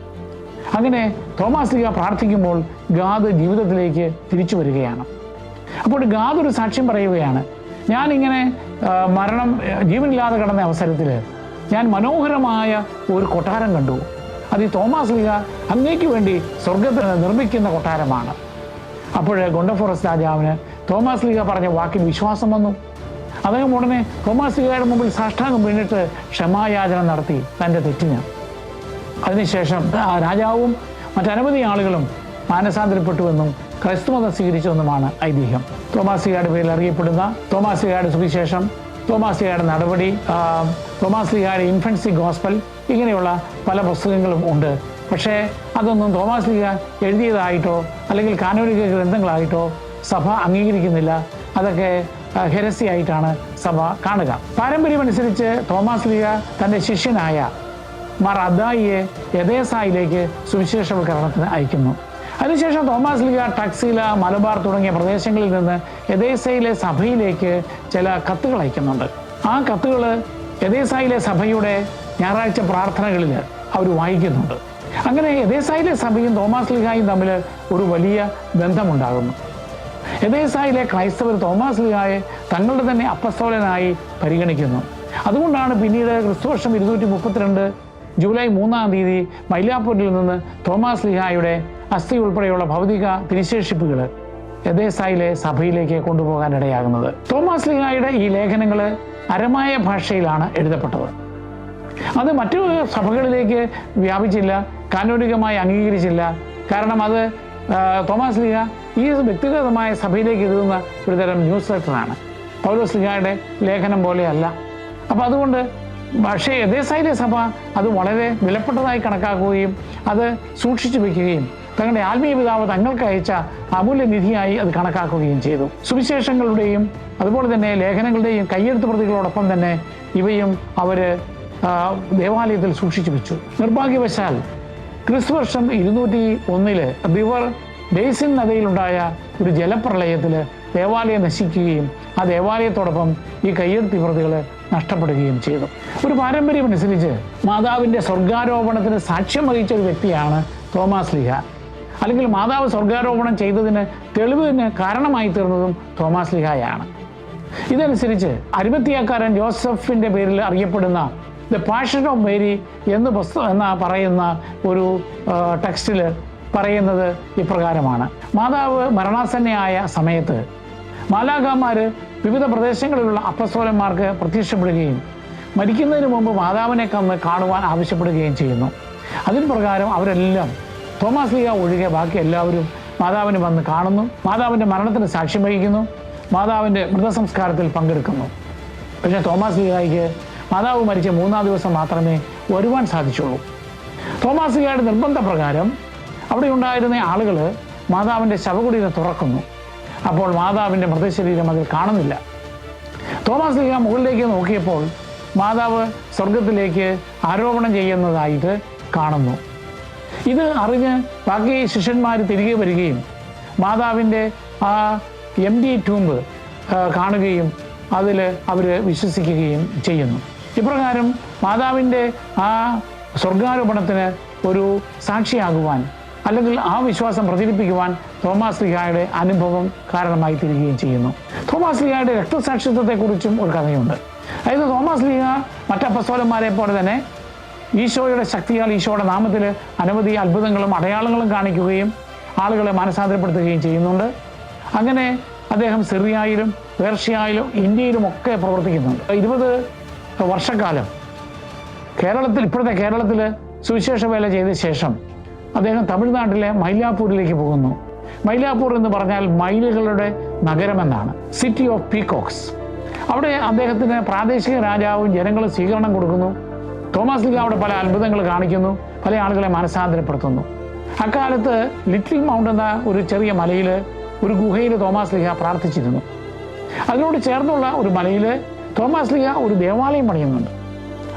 അങ്ങനെ തോമാസ് ലീഹ പ്രാർത്ഥിക്കുമ്പോൾ ഗാദ് ജീവിതത്തിലേക്ക് തിരിച്ചു വരികയാണ്. അപ്പോൾ ഗാദ് ഒരു സാക്ഷ്യം പറയുകയാണ്, ഞാനിങ്ങനെ ജീവനില്ലാതെ കിടന്ന അവസരത്തിൽ ഞാൻ മനോഹരമായ ഒരു കൊട്ടാരം കണ്ടു. അത് ഈ തോമാസ് ലീഹ അങ്ങേക്ക് വേണ്ടി സ്വർഗത്തിൽ നിർമ്മിക്കുന്ന കൊട്ടാരമാണ്. അപ്പോൾ ഗൊണ്ടഫോറസ് രാജാവിന് തോമാസ് ലീഹ പറഞ്ഞ വാക്കിൽ വിശ്വാസം വന്നു. അദ്ദേഹം ഉടനെ തോമാസ് ലീഹയുടെ മുമ്പിൽ സാഷ്ടാംഗം വീണിട്ട് ക്ഷമായാചന നടത്തി തൻ്റെ തെറ്റിന്. അതിനുശേഷം രാജാവും മറ്റനവധി ആളുകളും മാനസാന്തരപ്പെട്ടുവെന്നും ക്രൈസ്തവമതം സ്വീകരിച്ചുവെന്നുമാണ് ഐതിഹ്യം. തോമാസ് ലീഹയുടെ പേരിൽ അറിയപ്പെടുന്ന തോമാസ് ലീഹയുടെ സുവിശേഷം, തോമാസ് ലീഹയുടെ നടപടി, തോമാസ് ലീഹയുടെ ഇൻഫൻസി ഗോസ്പൽ, ഇങ്ങനെയുള്ള പല പുസ്തകങ്ങളും ഉണ്ട്. പക്ഷേ അതൊന്നും തോമാസ് ലീഹ എഴുതിയതായിട്ടോ അല്ലെങ്കിൽ കാനോനിക ഗ്രന്ഥങ്ങളായിട്ടോ സഭ അംഗീകരിക്കുന്നില്ല. അതൊക്കെ ഹെരസിയായിട്ടാണ് സഭ കാണുക. പാരമ്പര്യമനുസരിച്ച് തോമാസ് ലീഹ തൻ്റെ ശിഷ്യനായ മാർ അദ്ദായിയെ എദേസായിലേക്ക് സുവിശേഷവൽക്കരണത്തിന് അയക്കുന്നു. അതിനുശേഷം തോമാസ് ലീഹ ടക്സീല, മലബാർ തുടങ്ങിയ പ്രദേശങ്ങളിൽ നിന്ന് എദേസയിലെ സഭയിലേക്ക് ചില കത്തുകൾ അയക്കുന്നുണ്ട്. ആ കത്തുകൾ എദേസായിലെ സഭയുടെ ഞായറാഴ്ച പ്രാർത്ഥനകളിൽ അവർ വായിക്കുന്നുണ്ട്. അങ്ങനെ എദേസായിലെ സഭയും തോമാസ് ലീഹായും തമ്മിൽ ഒരു വലിയ ബന്ധമുണ്ടാകുന്നു. എദേസായിലെ ക്രൈസ്തവർ തോമാസ് ലീഹായെ തങ്ങളുടെ തന്നെ അപ്പസ്തോലനായി പരിഗണിക്കുന്നു. അതുകൊണ്ടാണ് പിന്നീട് ക്രിസ്തുവർഷം 232 ജൂലൈ 3-ാം തീയതി മൈലാപ്പൂരിൽ നിന്ന് തോമാസ് ലീഹായുടെ അസ്ഥി ഉൾപ്പെടെയുള്ള ഭൗതിക തിരിശേഷിപ്പുകൾ എദേസായിലെ സഭയിലേക്ക് കൊണ്ടുപോകാനിടയാകുന്നത്. തോമാസ് ലീഹായുടെ ഈ ലേഖനങ്ങൾ അരമായ ഭാഷയിലാണ് എഴുതപ്പെട്ടത്. അത് മറ്റു സഭകളിലേക്ക് വ്യാപിച്ചില്ല, കാനോനികമായി അംഗീകരിച്ചില്ല. കാരണം അത് തോമാസ് ലീഹ ഈ വ്യക്തിഗതമായ സഭയിലേക്ക് എഴുതുന്ന ഒരുതരം ന്യൂസ് ലെറ്ററാണ്. പൗലോസ് ലീഹയുടെ ലേഖനം പോലെയല്ല. അപ്പോൾ അതുകൊണ്ട് പക്ഷേ എദേസായിലെ സഭ അത് വളരെ വിലപ്പെട്ടതായി കണക്കാക്കുകയും അത് സൂക്ഷിച്ചു വയ്ക്കുകയും തങ്ങളുടെ ആത്മീയ പിതാവ് തങ്ങൾക്ക് അയച്ച അമൂല്യനിധിയായി അത് കണക്കാക്കുകയും ചെയ്തു. സുവിശേഷങ്ങളുടെയും അതുപോലെ തന്നെ ലേഖനങ്ങളുടെയും കയ്യെഴുത്ത് പ്രതികളോടൊപ്പം തന്നെ ഇവയും അവർ ദേവാലയത്തിൽ സൂക്ഷിച്ചു വെച്ചു. നിർഭാഗ്യവശാൽ ക്രിസ്തുവർഷം 201 റിവർ ബേസിൻ നദിയിലുണ്ടായ ഒരു ജലപ്രളയത്തിൽ ദേവാലയം നശിക്കുകയും ആ ദേവാലയത്തോടൊപ്പം ഈ കയ്യെഴുത്ത് പ്രതികൾ നഷ്ടപ്പെടുകയും ചെയ്തു. ഒരു പാരമ്പര്യമനുസരിച്ച് മാതാവിൻ്റെ സ്വർഗാരോപണത്തിന് സാക്ഷ്യം വഹിച്ച ഒരു വ്യക്തിയാണ് തോമാസ് ലീഹ. അല്ലെങ്കിൽ മാതാവ് സ്വർഗാരോപണം ചെയ്തതിന് തെളിവിന് കാരണമായി തീർന്നതും തോമാസ് ലീഹായാണ്. ഇതനുസരിച്ച് അരിമത്തിയാക്കാരൻ ജോസഫിൻ്റെ പേരിൽ അറിയപ്പെടുന്ന ദ പാഷൻ ഓഫ് മേരി എന്ന് പറയുന്ന ഒരു ടെക്സ്റ്റിൽ പറയുന്നത് ഇപ്രകാരമാണ്. മാതാവ് മരണാസന്നയായ സമയത്ത് മാലാഖമാർ വിവിധ പ്രദേശങ്ങളിലുള്ള അപ്പസ്തോലന്മാർക്ക് പ്രത്യക്ഷപ്പെടുകയും മരിക്കുന്നതിന് മുമ്പ് മാതാവിനെ കാണുവാൻ ആവശ്യപ്പെടുകയും ചെയ്യുന്നു. അതിന് പ്രകാരം അവരെല്ലാം തോമാസ് ലീഹ ഒഴികെ ബാക്കി എല്ലാവരും മാതാവിനെ വന്ന് കാണുന്നു, മാതാവിൻ്റെ മരണത്തിന് സാക്ഷ്യം വഹിക്കുന്നു, മാതാവിൻ്റെ മൃതസംസ്കാരത്തിൽ പങ്കെടുക്കുന്നു. പക്ഷേ തോമാസ് ലീഹായ്ക്ക് മാതാവ് മരിച്ച 3-ാം ദിവസം മാത്രമേ വരുവാൻ സാധിച്ചുള്ളൂ. തോമാസ് ലീഹയുടെ നിർബന്ധപ്രകാരം അവിടെ ഉണ്ടായിരുന്ന ആളുകൾ മാതാവിൻ്റെ ശവകുടീരം തുറക്കുന്നു. അപ്പോൾ മാതാവിൻ്റെ മൃതശരീരം അതിൽ കാണുന്നില്ല. തോമാസ് ലീഹ മുകളിലേക്ക് നോക്കിയപ്പോൾ മാതാവ് സ്വർഗത്തിലേക്ക് ആരോപണം ചെയ്യുന്നതായിട്ട് കാണുന്നു. ഇത് അറിഞ്ഞ് ബാക്കി ശിഷ്യന്മാർ തിരികെ വരികയും മാതാവിൻ്റെ ആ എംപ്റ്റി ടൂംബ് കാണുകയും അതിൽ അവർ വിശ്വസിക്കുകയും ചെയ്യുന്നു. ഇപ്രകാരം മാതാവിൻ്റെ ആ സ്വർഗാരോപണത്തിന് ഒരു സാക്ഷിയാകുവാൻ അല്ലെങ്കിൽ ആ വിശ്വാസം പ്രചരിപ്പിക്കുവാൻ തോമാസ് ലീഹായുടെ അനുഭവം കാരണമായി തീരുകയും ചെയ്യുന്നു. തോമാസ് ലീഹായുടെ രക്തസാക്ഷിത്വത്തെക്കുറിച്ചും ഒരു കഥയുണ്ട്. അതായത് തോമാസ് ലീഹ മറ്റപ്പസ്തോലന്മാരെ പോലെ തന്നെ ഈശോയുടെ ശക്തിയാൽ ഈശോയുടെ നാമത്തിൽ അനവധി അത്ഭുതങ്ങളും അടയാളങ്ങളും കാണിക്കുകയും ആളുകളെ മാനസാന്തരപ്പെടുത്തുകയും ചെയ്യുന്നുണ്ട്. അങ്ങനെ അദ്ദേഹം സിറിയയിലും പേർഷ്യയിലും ഇന്ത്യയിലുമൊക്കെ പ്രവർത്തിക്കുന്നുണ്ട്. 20 വർഷക്കാലം ഇപ്പോഴത്തെ കേരളത്തിൽ സുവിശേഷ വേല ചെയ്ത ശേഷം അദ്ദേഹം തമിഴ്നാട്ടിലെ മൈലാപ്പൂരിലേക്ക് പോകുന്നു. മൈലാപ്പൂർ എന്ന് പറഞ്ഞാൽ മയിലുകളുടെ നഗരമെന്നാണ്, സിറ്റി ഓഫ് പീകോക്സ്. അവിടെ അദ്ദേഹത്തിന് പ്രാദേശിക രാജാവും ജനങ്ങളും സ്വീകരണം കൊടുക്കുന്നു. തോമാസ് ലീഹ അവിടെ പല അത്ഭുതങ്ങൾ കാണിക്കുന്നു, പല ആളുകളെ മാനസാന്തരപ്പെടുത്തുന്നു. അക്കാലത്ത് ലിറ്റിൽ മൗണ്ട് എന്ന ഒരു ചെറിയ മലയിൽ ഒരു ഗുഹയിൽ തോമാസ് ലീഹ പ്രാർത്ഥിച്ചിരുന്നു. അതിനോട് ചേർന്നുള്ള ഒരു മലയിൽ തോമാസ് ലീഹ ഒരു ദേവാലയം പണിയുന്നുണ്ട്.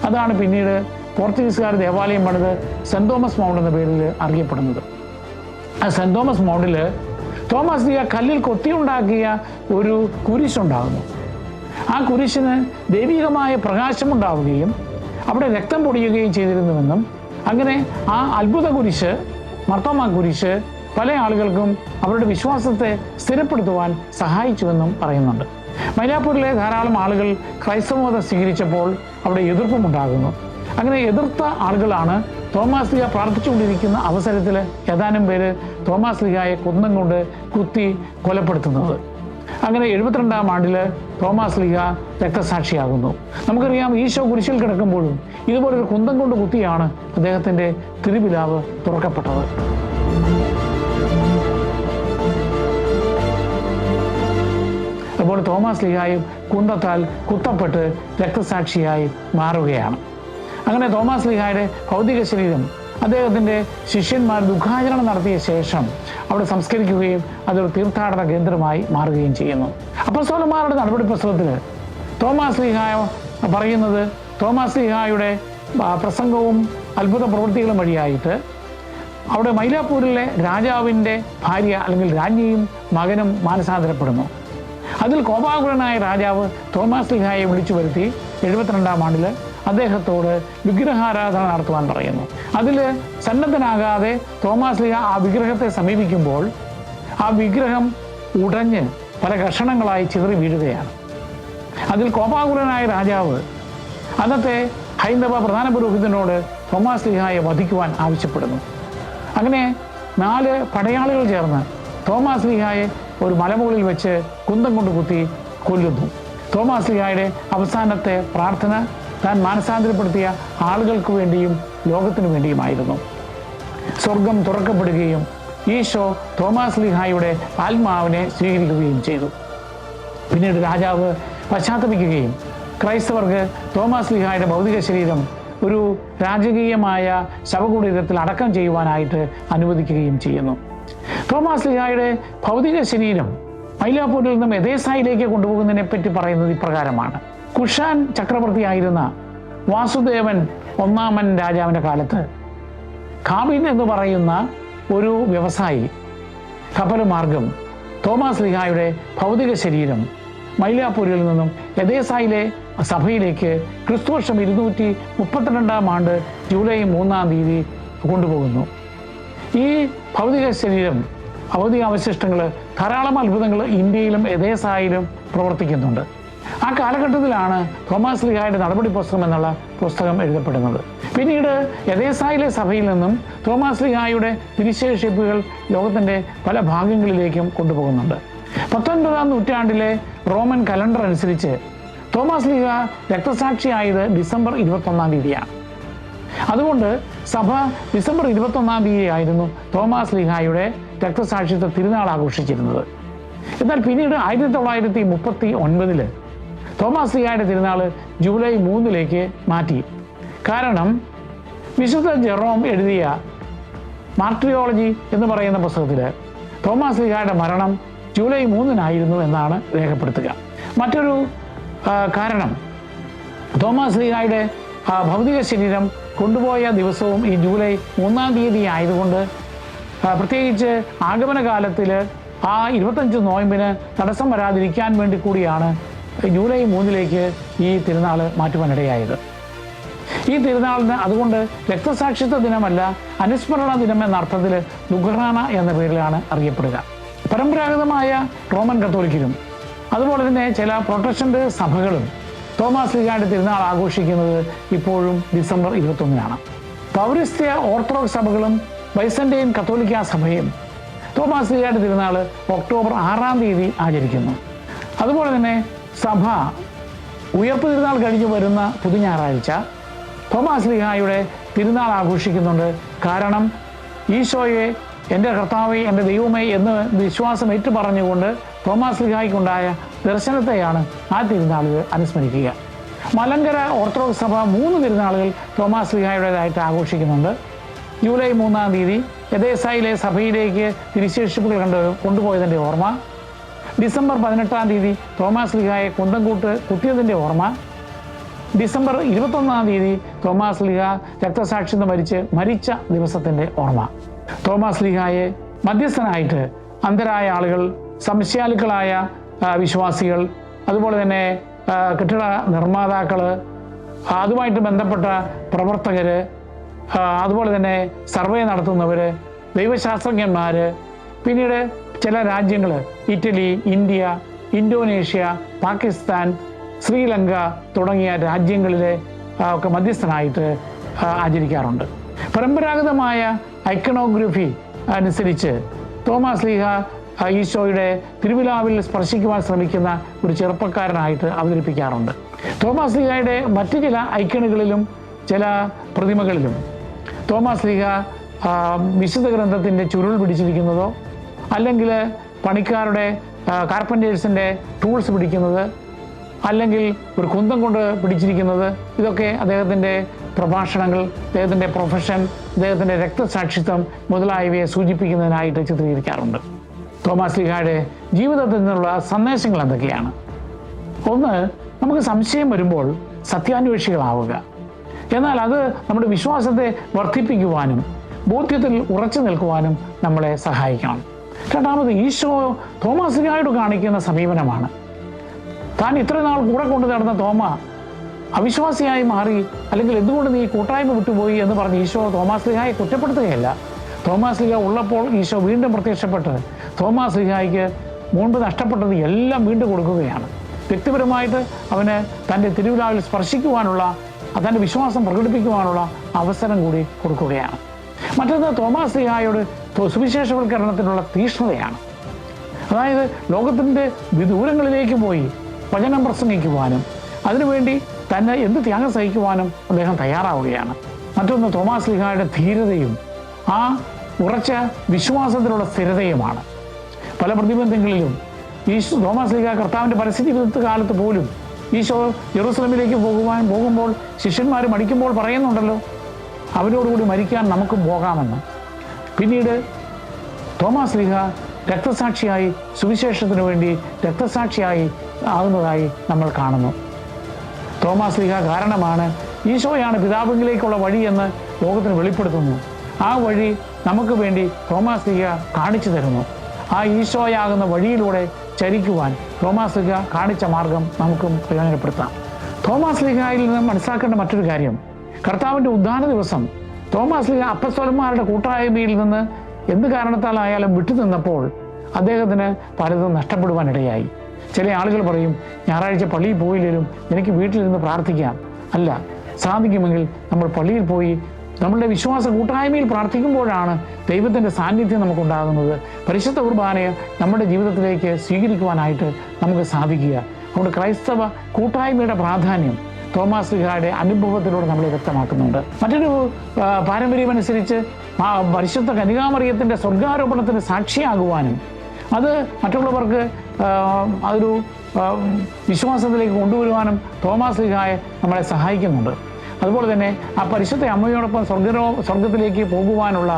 അതാണ് പിന്നീട് പോർച്ചുഗീസുകാർ ദേവാലയം പണിത് സെൻറ് തോമസ് മൗണ്ട് എന്ന പേരിൽ അറിയപ്പെടുന്നത്. ആ സെൻറ് തോമസ് മൗണ്ടിൽ തോമാസ് ലീഹ കല്ലിൽ കൊത്തിയുണ്ടാക്കിയ ഒരു കുരിശുണ്ടാകുന്നു. ആ കുരിശിന് ദൈവികമായ പ്രകാശമുണ്ടാവുകയും അവിടെ രക്തം പൊടിയുകയും ചെയ്തിരുന്നുവെന്നും അങ്ങനെ ആ അത്ഭുത കുരിശ്, മർത്തോമാ കുരിശ്, പല ആളുകൾക്കും അവരുടെ വിശ്വാസത്തെ സ്ഥിരപ്പെടുത്തുവാൻ സഹായിച്ചുവെന്നും പറയുന്നുണ്ട്. മൈലാപ്പൂരിലെ ധാരാളം ആളുകൾ ക്രൈസ്തവ മതം സ്വീകരിച്ചപ്പോൾ അവിടെ എതിർപ്പുമുണ്ടാകുന്നു. അങ്ങനെ എതിർത്ത ആളുകളാണ് തോമാസ് ലീഹ പ്രാർത്ഥിച്ചുകൊണ്ടിരിക്കുന്ന അവസരത്തിൽ ഏതാനും പേര് തോമാസ് ലീഹയെ കുന്തം കൊണ്ട് കുത്തി കൊലപ്പെടുത്തുന്നത്. അങ്ങനെ 72-ാം ആണ്ടിൽ തോമാസ് ലീഹ രക്തസാക്ഷിയാകുന്നു. നമുക്കറിയാം, ഈശോ കുരിശിൽ കിടക്കുമ്പോഴും ഇതുപോലൊരു കുന്തം കൊണ്ട് കുത്തിയാണ് അദ്ദേഹത്തിൻ്റെ തിരുവിലാവ് തുറക്കപ്പെട്ടത്. അതുപോലെ തോമാസ് ലീഹായും കുന്തത്താൽ കുത്തപ്പെട്ട് രക്തസാക്ഷിയായി മാറുകയാണ്. അങ്ങനെ തോമാസ് ലീഹായുടെ ഭൗതിക ശരീരം അദ്ദേഹത്തിൻ്റെ ശിഷ്യന്മാർ ദുഃഖാചരണം നടത്തിയ ശേഷം അവിടെ സംസ്കരിക്കുകയും അതൊരു തീർത്ഥാടന കേന്ദ്രമായി മാറുകയും ചെയ്യുന്നു. അപ്പോസ്തലന്മാരുടെ നടപടി പുസ്തകത്തിൽ തോമാസ് ലീഹ പറയുന്നത്, തോമാസ് ലീഹായുടെ പ്രസംഗവും അത്ഭുത പ്രവൃത്തികളും വഴിയായിട്ട് അവിടെ മൈലാപ്പൂരിലെ രാജാവിൻ്റെ ഭാര്യ അല്ലെങ്കിൽ രാജ്ഞിയും മകനും മാനസാന്തരപ്പെടുന്നു. അതിൽ കോപാകുലനായ രാജാവ് തോമാസ് ലീഹായെ വിളിച്ചു വരുത്തി 72-ാം ആണ്ടിൽ അദ്ദേഹത്തോട് വിഗ്രഹാരാധന നടത്തുവാൻ പറയുന്നു. അതിൽ സന്നദ്ധനാകാതെ തോമാസ് ലീഹ ആ വിഗ്രഹത്തെ സമീപിക്കുമ്പോൾ ആ വിഗ്രഹം ഉടഞ്ഞ് പല കഷണങ്ങളായി ചിതറി വീഴുകയാണ്. അതിൽ കോപാകുലനായ രാജാവ് അന്നത്തെ ഹൈന്ദവ പ്രധാന പുരോഹിതനോട് തോമാസ് ലീഹായെ വധിക്കുവാൻ ആവശ്യപ്പെടുന്നു. അങ്ങനെ 4 പടയാളികൾ ചേർന്ന് തോമാസ് ലീഹായെ ഒരു മലമുകളിൽ വെച്ച് കുന്തം കൊണ്ട് കുത്തി കൊല്ലുന്നു. തോമാസ് ലീഹായുടെ അവസാനത്തെ പ്രാർത്ഥന താൻ മാനസാന്തരപ്പെടുത്തിയ ആളുകൾക്ക് വേണ്ടിയും ലോകത്തിനു വേണ്ടിയുമായിരുന്നു. സ്വർഗം തുറക്കപ്പെടുകയും ഈശോ തോമാസ് ലീഹായുടെ ആത്മാവിനെ സ്വീകരിക്കുകയും ചെയ്തു. പിന്നീട് രാജാവ് പശ്ചാത്തപിക്കുകയും ക്രൈസ്തവർക്ക് തോമാസ് ലീഹായുടെ ഭൗതിക ശരീരം ഒരു രാജകീയമായ ശവകുടീരത്തിൽ അടക്കം ചെയ്യുവാനായിട്ട് അനുവദിക്കുകയും ചെയ്യുന്നു. തോമാസ് ലീഹായുടെ ഭൗതിക ശരീരം മൈലാപ്പൂരിൽ നിന്നും എദേസായിലേക്ക് കൊണ്ടുപോകുന്നതിനെ പറ്റി പറയുന്നത് ഇപ്രകാരമാണ്. കുഷാൻ ചക്രവർത്തിയായിരുന്ന വാസുദേവൻ 1-ാമൻ രാജാവിൻ്റെ കാലത്ത് കാബിൻ എന്ന് പറയുന്ന ഒരു വ്യവസായി കപ്പൽ മാർഗം തോമാസ് ലീഹായുടെ ഭൗതിക ശരീരം മൈലാപ്പൂരിൽ നിന്നും എദേസായിലെ സഭയിലേക്ക് ക്രിസ്തുവർഷം 232-ാം ആണ്ട് ജൂലൈ 3-ാം തീയതി കൊണ്ടുപോകുന്നു. ഈ ഭൗതിക ശരീരം, ഭൗതിക അവശിഷ്ടങ്ങൾ, ധാരാളം അത്ഭുതങ്ങൾ ഇന്ത്യയിലും എദേസായിലും പ്രവർത്തിക്കുന്നുണ്ട്. ആ കാലഘട്ടത്തിലാണ് തോമാസ് ലീഹായുടെ നടപടി പുസ്തകം എന്നുള്ള പുസ്തകം എഴുതപ്പെടുന്നത്. പിന്നീട് എദേസായിലെ സഭയിൽ നിന്നും തോമാസ് ലീഹായുടെ തിരുശേഷിപ്പുകൾ ലോകത്തിൻ്റെ പല ഭാഗങ്ങളിലേക്കും കൊണ്ടുപോകുന്നുണ്ട്. 19-ാം നൂറ്റാണ്ടിലെ റോമൻ കലണ്ടർ അനുസരിച്ച് തോമാസ് ലീഹ രക്തസാക്ഷിയായത് ഡിസംബർ 21-ാം തീയതിയാണ്. അതുകൊണ്ട് സഭ ഡിസംബർ 21-ാം തീയതി ആയിരുന്നു തോമാസ് ലീഹായുടെ രക്തസാക്ഷിത്വ തിരുനാൾ ആഘോഷിച്ചിരുന്നത്. എന്നാൽ പിന്നീട് 1939 തോമാസ് ലീഹായുടെ തിരുനാൾ ജൂലൈ 3 മാറ്റി. കാരണം വിശുദ്ധ ജെറോം എഴുതിയ മാർട്ടിയോളജി എന്ന് പറയുന്ന പുസ്തകത്തിൽ തോമാസ് ലീഹായുടെ മരണം ജൂലൈ 3 എന്നാണ് രേഖപ്പെടുത്തുക. മറ്റൊരു കാരണം തോമാസ് ലീഹായുടെ ഭൗതിക ശരീരം കൊണ്ടുപോയ ദിവസവും ഈ ജൂലൈ 3-ാം തീയതി ആയതുകൊണ്ട്, പ്രത്യേകിച്ച് ആഗമന കാലത്തിൽ ആ 25 നോയമ്പിന് തടസ്സം വരാതിരിക്കാൻ വേണ്ടി കൂടിയാണ് ജൂലൈ 3 ഈ തിരുനാൾ മാറ്റുവാനിടയായത്. ഈ തിരുനാളിന് അതുകൊണ്ട് രക്തസാക്ഷിത്വ ദിനമല്ല, അനുസ്മരണ ദിനം എന്ന അർത്ഥത്തിൽ ദുഃഖറാന എന്ന പേരിലാണ് അറിയപ്പെടുക. പരമ്പരാഗതമായ റോമൻ കത്തോലിക്കരും അതുപോലെ തന്നെ ചില പ്രൊട്ടസ്റ്റന്റ് സഭകളും തോമാസ് ലീഹായുടെ തിരുനാൾ ആഘോഷിക്കുന്നത് ഇപ്പോഴും ഡിസംബർ 21-നാണ്. പൗരസ്ത്യ ഓർത്തഡോക്സ് സഭകളും ബൈസന്റൈൻ കത്തോലിക്ക സഭയും തോമാസ് ലീഹായുടെ തിരുനാൾ ഒക്ടോബർ 6-ാം തീയതി ആചരിക്കുന്നു. അതുപോലെ തന്നെ സഭ ഉയർപ്പ് തിരുനാൾ കഴിഞ്ഞു വരുന്ന പുതു ഞായറാഴ്ച തോമാസ് ലീഹായുടെ തിരുനാൾ ആഘോഷിക്കുന്നുണ്ട്. കാരണം ഈശോയെ എൻ്റെ കർത്താവേ, എൻ്റെ ദൈവമേ എന്ന് വിശ്വാസം ഏറ്റു പറഞ്ഞുകൊണ്ട് തോമാസ് ലീഹായ്ക്കുണ്ടായ ദർശനത്തെയാണ് ആ തിരുനാളുകൾ അനുസ്മരിക്കുക. മലങ്കര ഓർത്തഡോക്സ് സഭ 3 തിരുനാളുകൾ തോമാസ് ലീഹായുടേതായിട്ട് ആഘോഷിക്കുന്നുണ്ട്. ജൂലൈ 3-ാം തീയതി എഥേസയിലെ സഭയിലേക്ക് തിരുശേഷിപ്പുകൾ കൊണ്ടുപോയതിൻ്റെ ഓർമ്മ. ഡിസംബർ 18-ാം തീയതി തോമാസ് ലീഹായെ കുന്തംകൂട്ട് കുത്തിയതിൻ്റെ ഓർമ്മ. ഡിസംബർ 21-ാം തീയതി തോമാസ് ലീഹ രക്തസാക്ഷിത്വം മരിച്ച ദിവസത്തിൻ്റെ ഓർമ്മ. തോമാസ് ലീഹായെ മധ്യസ്ഥനായിട്ട് അന്ധരായ ആളുകൾ, സംശയാലുക്കളായ വിശ്വാസികൾ, അതുപോലെ തന്നെ കെട്ടിട നിർമ്മാതാക്കൾ, അതുമായിട്ട് ബന്ധപ്പെട്ട പ്രവർത്തകർ, അതുപോലെ തന്നെ സർവേ നടത്തുന്നവർ, ദൈവശാസ്ത്രജ്ഞന്മാർ, പിന്നീട് ചില രാജ്യങ്ങൾ Italy, India, Indonesia, Pakistan, Sri Lanka തുടങ്ങിയ രാജ്യങ്ങളിലെ ഒക്കെ മധ്യസ്ഥനായിട്ട് ആചരിക്കാറുണ്ട്. പരമ്പരാഗതമായ ഐക്കണോഗ്രഫി അനുസരിച്ച് തോമാസ് ലീഹ ഈശോയുടെ തിരുവിലാവിൽ സ്പർശിക്കുവാൻ ശ്രമിക്കുന്ന ഒരു ചെറുപ്പക്കാരനായിട്ട് അവതരിപ്പിക്കാറുണ്ട്. തോമാസ് ലീഹയുടെ മറ്റു ചില ഐക്കണുകളിലും ചില പ്രതിമകളിലും തോമാസ് ലീഹ വിശുദ്ധ ഗ്രന്ഥത്തിൻ്റെ ചുരുൾ പിടിച്ചിരിക്കുന്നതോ അല്ലെങ്കിൽ പണിക്കാരുടെ കാർപ്പൻറ്റേഴ്സിൻ്റെ ടൂൾസ് പിടിക്കുന്നത്, അല്ലെങ്കിൽ ഒരു കുന്തം കൊണ്ട് പിടിച്ചിരിക്കുന്നത്, ഇതൊക്കെ അദ്ദേഹത്തിൻ്റെ പ്രഭാഷണങ്ങൾ, അദ്ദേഹത്തിൻ്റെ പ്രൊഫഷൻ, അദ്ദേഹത്തിൻ്റെ രക്തസാക്ഷിത്വം മുതലായവയെ സൂചിപ്പിക്കുന്നതിനായിട്ട് ചിത്രീകരിക്കാറുണ്ട്. തോമാസ് ലീഹായുടെ ജീവിതത്തിൽ നിന്നുള്ള സന്ദേശങ്ങൾ എന്തൊക്കെയാണ്? ഒന്ന്, നമുക്ക് സംശയം വരുമ്പോൾ സത്യാന്വേഷികളാവുക. എന്നാൽ അത് നമ്മുടെ വിശ്വാസത്തെ വർദ്ധിപ്പിക്കുവാനും ബോധ്യത്തിൽ ഉറച്ചു നിൽക്കുവാനും നമ്മളെ സഹായിക്കണം. രണ്ടാമത്, ഈശോ തോമാസ് ലീഹായോട് കാണിക്കുന്ന സമീപനമാണ്. താൻ ഇത്ര നാൾ കൂടെ കൊണ്ടു നടന്ന തോമ അവിശ്വാസിയായി മാറി, അല്ലെങ്കിൽ എന്തുകൊണ്ട് നീ കൂട്ടായ്മ വിട്ടുപോയി എന്ന് പറഞ്ഞ് ഈശോ തോമാസ് ലീഹായെ കുറ്റപ്പെടുത്തുകയല്ല. തോമാസ് ലീഹ ഉള്ളപ്പോൾ ഈശോ വീണ്ടും പ്രത്യക്ഷപ്പെട്ട് തോമാസ് ലീഹായ്ക്ക് മുൻപ് നഷ്ടപ്പെട്ടത് എല്ലാം വീണ്ടും കൊടുക്കുകയാണ്. വ്യക്തിപരമായിട്ട് അവന് തൻ്റെ തിരുവിലാവിൽ സ്പർശിക്കുവാനുള്ള, തൻ്റെ വിശ്വാസം പ്രകടിപ്പിക്കുവാനുള്ള അവസരം കൂടി കൊടുക്കുകയാണ്. മറ്റൊന്ന്, തോമാസ് ലീഹായോട് സുവിശേഷവൽക്കരണത്തിനുള്ള തീക്ഷ്ണതയാണ്. അതായത് ലോകത്തിൻ്റെ വിദൂരങ്ങളിലേക്ക് പോയി വചനം പ്രസംഗിക്കുവാനും അതിനുവേണ്ടി തന്നെ എന്ത് ത്യാഗം സഹിക്കുവാനും അദ്ദേഹം തയ്യാറാവുകയാണ്. മറ്റൊന്ന്, തോമാസ് ലീഹായുടെ ധീരതയും ആ ഉറച്ച വിശ്വാസത്തിലുള്ള സ്ഥിരതയുമാണ്. പല പ്രതിബന്ധങ്ങളിലും തോമാസ് ലീഹ കർത്താവിൻ്റെ പരസ്യജീവിത കാലത്ത് പോലും ഈശോ ജെറൂസലമിലേക്ക് പോകുമ്പോൾ ശിഷ്യന്മാർ മടിക്കുമ്പോൾ പറയുന്നുണ്ടല്ലോ, അവരോടുകൂടി മരിക്കാൻ നമുക്കും പോകാമെന്ന്. പിന്നീട് തോമാസ് ലീഹ രക്തസാക്ഷിയായി സുവിശേഷത്തിനു വേണ്ടി രക്തസാക്ഷിയായി ആകുന്നതായി നമ്മൾ കാണുന്നു. തോമാസ് ലീഹ കാരണമാണ് ഈശോയാണ് പിതാവിലേക്കുള്ള വഴിയെന്ന് ലോകത്തിന് വെളിപ്പെടുത്തുന്നു. ആ വഴി നമുക്ക് വേണ്ടി തോമാസ് ലീഹ കാണിച്ചു തരുന്നു. ആ ഈശോയാകുന്ന വഴിയിലൂടെ ചരിക്കുവാൻ തോമാസ് ലീഹ കാണിച്ച മാർഗം നമുക്കും പ്രയോജനപ്പെടുത്താം. തോമാസ് ലീഹയിൽ നിന്ന് മനസ്സിലാക്കേണ്ട മറ്റൊരു കാര്യം, കർത്താവിൻ്റെ ഉദ്ധാന ദിവസം തോമാസ് ലീഹ അപ്പസ്തോലന്മാരുടെ കൂട്ടായ്മയിൽ നിന്ന് എന്ത് കാരണത്താലായാലും വിട്ടുനിന്നപ്പോൾ അദ്ദേഹത്തിന് പലതും നഷ്ടപ്പെടുവാനിടയായി. ചില ആളുകൾ പറയും, ഞായറാഴ്ച പള്ളിയിൽ പോയില്ലെങ്കിലും എനിക്ക് വീട്ടിലിരുന്ന് പ്രാർത്ഥിക്കാം. അല്ല, സാധിക്കുമെങ്കിൽ നമ്മൾ പള്ളിയിൽ പോയി നമ്മളുടെ വിശ്വാസ കൂട്ടായ്മയിൽ പ്രാർത്ഥിക്കുമ്പോഴാണ് ദൈവത്തിൻ്റെ സാന്നിധ്യം നമുക്കുണ്ടാകുന്നത്. പരിശുദ്ധ കുർബാനയെ നമ്മുടെ ജീവിതത്തിലേക്ക് സ്വീകരിക്കുവാനായിട്ട് നമുക്ക് സാധിക്കുക. അതുകൊണ്ട് ക്രൈസ്തവ കൂട്ടായ്മയുടെ പ്രാധാന്യം തോമാസ് ലീഹായുടെ അനുഭവത്തിലൂടെ നമ്മൾ വ്യക്തമാക്കുന്നുണ്ട്. മറ്റൊരു പാരമ്പര്യമനുസരിച്ച് പരിശുദ്ധ കന്യകാമറിയത്തിൻ്റെ സ്വർഗാരോപണത്തിന് സാക്ഷിയാകുവാനും അത് മറ്റുള്ളവർക്ക് അതൊരു വിശ്വാസത്തിലേക്ക് കൊണ്ടുവരുവാനും തോമാസ് ലീഹായെ നമ്മളെ സഹായിക്കുന്നുണ്ട്. അതുപോലെ തന്നെ ആ പരിശുദ്ധ അമ്മയോടൊപ്പം സ്വർഗത്തിലേക്ക് പോകുവാനുള്ള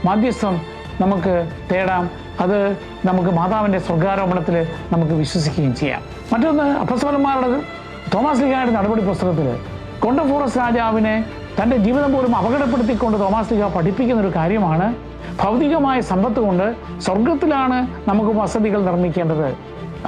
മാധ്യസ്ഥം നമുക്ക് തേടാം. അത് നമുക്ക് മാതാവിൻ്റെ സ്വർഗാരോപണത്തിൽ നമുക്ക് വിശ്വസിക്കുകയും ചെയ്യാം. മറ്റൊന്ന്, അപ്പസ്തോലന്മാരുടെ തോമാസ് ലീഹായുടെ നടപടി പുസ്തകത്തിൽ കൊണ്ടഫോറസ് രാജാവിനെ തൻ്റെ ജീവിതം പോലും അപകടപ്പെടുത്തിക്കൊണ്ട് തോമാസ് ലീഹ പഠിപ്പിക്കുന്നൊരു കാര്യമാണ്, ഭൗതികമായ സമ്പത്ത് കൊണ്ട് സ്വർഗത്തിലാണ് നമുക്ക് വസതികൾ നിർമ്മിക്കേണ്ടത്.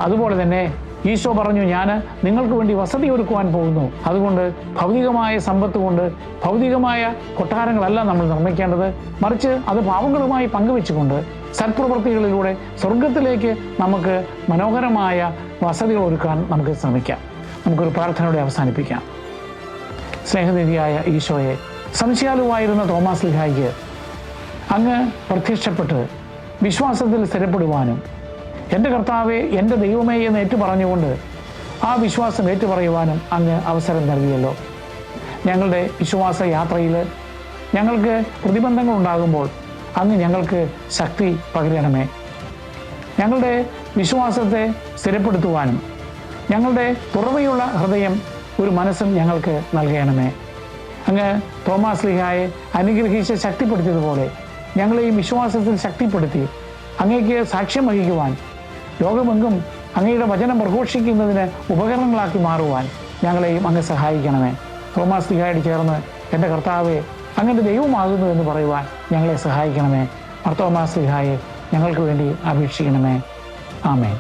അതുപോലെ തന്നെ ഈശോ പറഞ്ഞു, ഞാൻ നിങ്ങൾക്ക് വേണ്ടി വസതി ഒരുക്കുവാൻ പോകുന്നു. അതുകൊണ്ട് ഭൗതികമായ സമ്പത്ത് കൊണ്ട് ഭൗതികമായ കൊട്ടാരങ്ങളല്ല നമ്മൾ നിർമ്മിക്കേണ്ടത്, മറിച്ച് അത് പാവങ്ങളുമായി പങ്കുവെച്ചുകൊണ്ട് സത്പ്രവൃത്തികളിലൂടെ സ്വർഗത്തിലേക്ക് നമുക്ക് മനോഹരമായ വസതികൾ ഒരുക്കാൻ നമുക്ക് ശ്രമിക്കാം. നമുക്കൊരു പ്രാർത്ഥനയോടെ അവസാനിപ്പിക്കാം. സ്നേഹനിധിയായ ഈശോയെ, സംശയാലുവായിരുന്ന തോമാസ് ലീഹായ്ക്ക് അങ്ങ് പ്രത്യക്ഷപ്പെട്ട് വിശ്വാസത്തിൽ സ്ഥിരപ്പെടുവാനും എൻ്റെ കർത്താവെ, എൻ്റെ ദൈവമേ എന്ന് ഏറ്റുപറഞ്ഞുകൊണ്ട് ആ വിശ്വാസം ഏറ്റുപറയുവാനും അങ്ങ് അവസരം നൽകിയല്ലോ. ഞങ്ങളുടെ വിശ്വാസ യാത്രയിൽ ഞങ്ങൾക്ക് പ്രതിബന്ധങ്ങൾ ഉണ്ടാകുമ്പോൾ അങ്ങ് ഞങ്ങൾക്ക് ശക്തി പകരണമേ. ഞങ്ങളുടെ വിശ്വാസത്തെ സ്ഥിരപ്പെടുത്തുവാനും ഞങ്ങളുടെ തുറവയുള്ള ഹൃദയം ഒരു മനസ്സും ഞങ്ങൾക്ക് നൽകണമേ. അങ്ങ് തോമാസ് ലീഹായെ അനുഗ്രഹിച്ച് ശക്തിപ്പെടുത്തിയതുപോലെ ഞങ്ങളെയും വിശ്വാസത്തിൽ ശക്തിപ്പെടുത്തി അങ്ങേക്ക് സാക്ഷ്യം വഹിക്കുവാൻ, ലോകമെങ്ങും അങ്ങയുടെ വചനം പ്രഘോഷിക്കുന്നതിന് ഉപകരണങ്ങളാക്കി മാറുവാൻ ഞങ്ങളെയും അങ്ങ് സഹായിക്കണമേ. തോമാസ് ലീഹായോട് ചേർന്ന് എൻ്റെ കർത്താവെ, അങ്ങയുടെ ദൈവമാകുന്നു എന്ന് പറയുവാൻ ഞങ്ങളെ സഹായിക്കണമേ. തോമാസ് ലീഹായെ ഞങ്ങൾക്ക് വേണ്ടി അപേക്ഷിക്കണമേ. ആമേൻ.